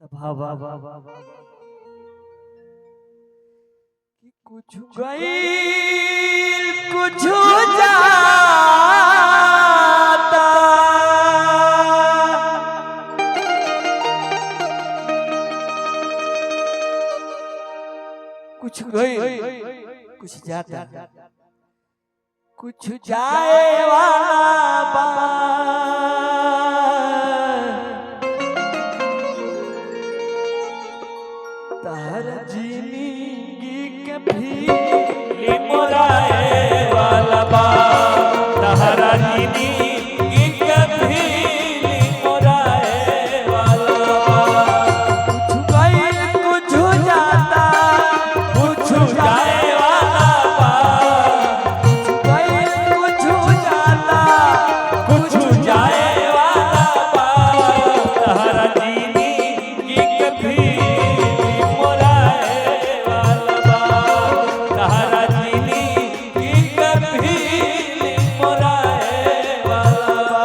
भावा कि कुछ गई कुछ जाता कुछ गई कुछ जाता कुछ जाए वाला तार जिंदगी के भी मोराए वाला बा तहरा जिंदगी के भी मोराए वाला कुछ गई कुछ जाता कुछ जाए वाला बा कुछ गई कुछ जाता कुछ जाए वाला बा तहरा जिंदगी के भी मोराए वाला बा तहरा जिंदगी के भी मोराए वाला बा।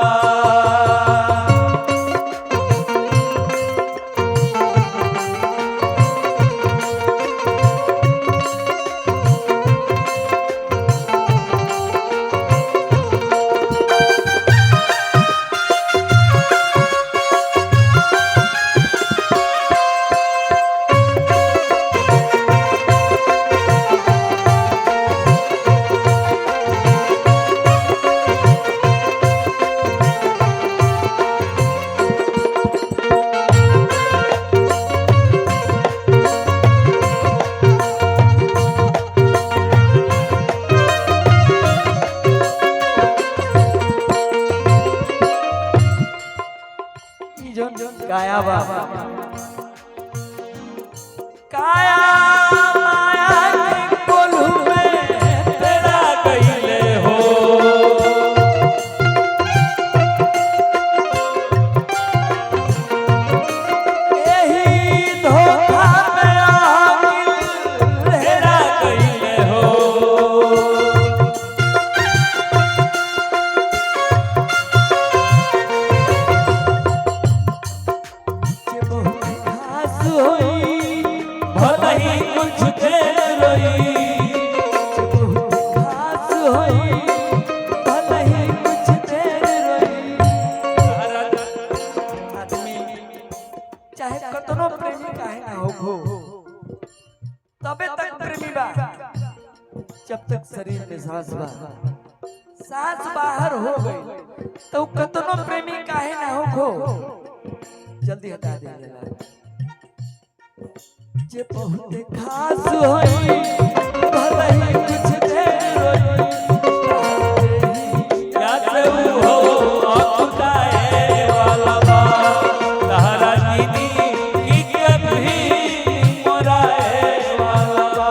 काया बा काया माया के कोल्हू में तेरा कइले हो यही धोखा में आगिल तेरा कइले हो के बहुत खास होई भले ही कुछ देर रोई के बहुत खास होई भले ही कुछ देर रोई आदमी चाहे कतनो प्रेमी काहे ना हो तबे तक प्रेमी बा जब तक शरीर में सांस बा सांस बाहर हो गई तो कतनो प्रेमी काहे ना हो जल्दी हटा देला जे बहुत खास होई भले ही कुछ देर रोई या तू हो खुदाए वाला बा तहरा जिंदगी के भी मोराए वाला बा।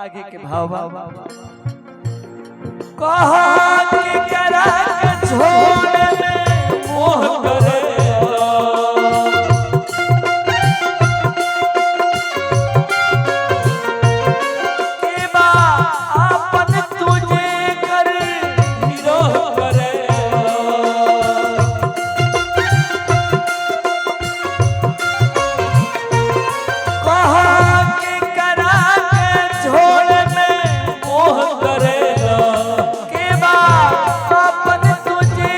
आगे के भाव कहा कि करा के छोड़ में मोह करे के बा अपन तुझे कर विरोह करे कहा कि करा के छोड़ में मोह करे के बा अपन तुझे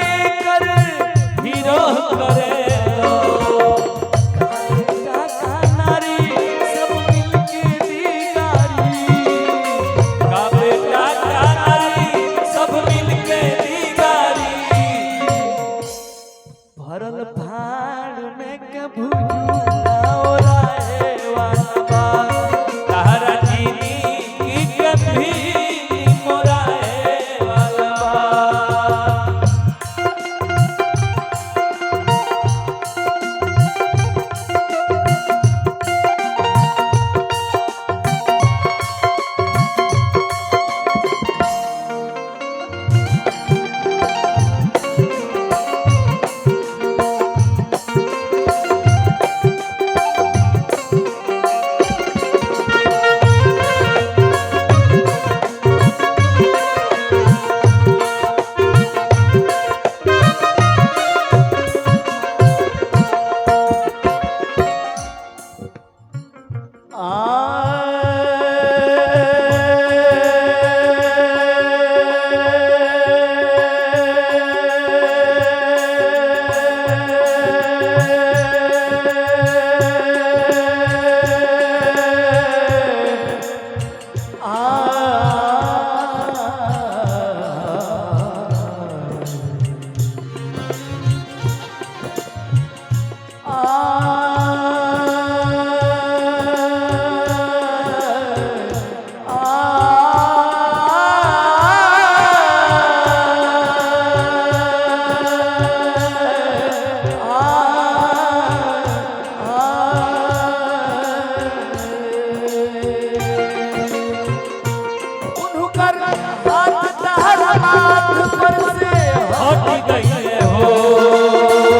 हट गए हो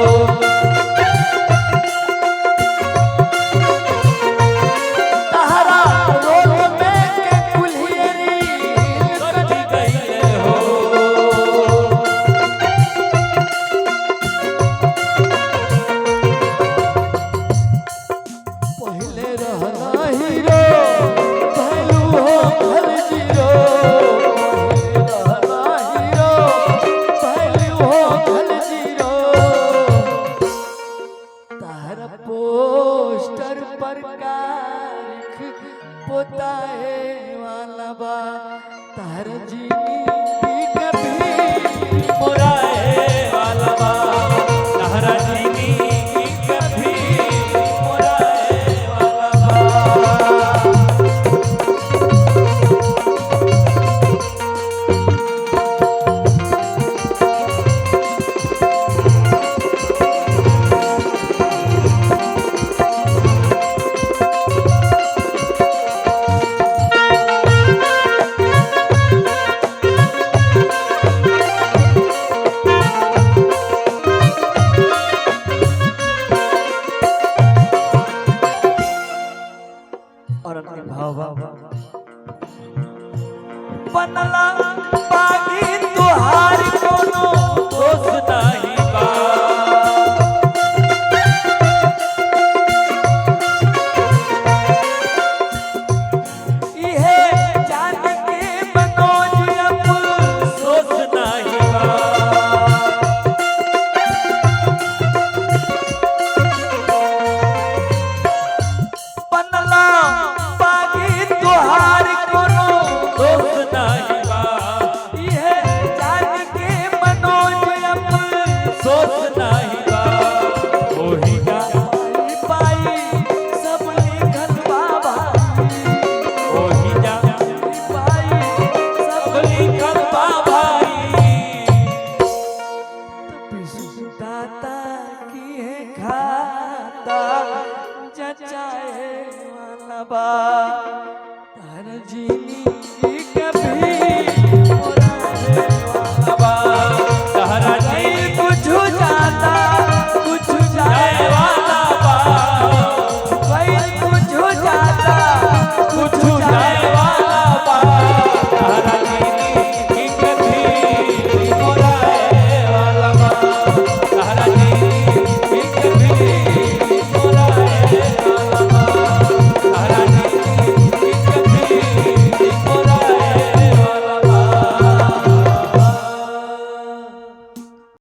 तहरा रोल में के कुल्हियरी कट गए हो पहले रहना हीरो भैलू हो घर जीरो पहले रहना हीरो भैलू हो घर जीरो तारा पोस्टर पर कारख पोताए वाला बा तारा जिंदगी कभी मुराए वाला बा तहरा जीनी कभी मुराए वाला बा और अपने भाव बनला बागी तुहार कोनो दोस्त नहीं बा इहे जान के मनोज दोस्त नहीं बा बनला बागी तुहार कोनो दोस्त नहीं बा इहे जान के मनोज दोस्त नहीं बा ओही जा पाई सब लिखल बाबा ओही जा पाई सब लिखल बा भाई दाता की है खाता जचाए वाला बा तार जीनी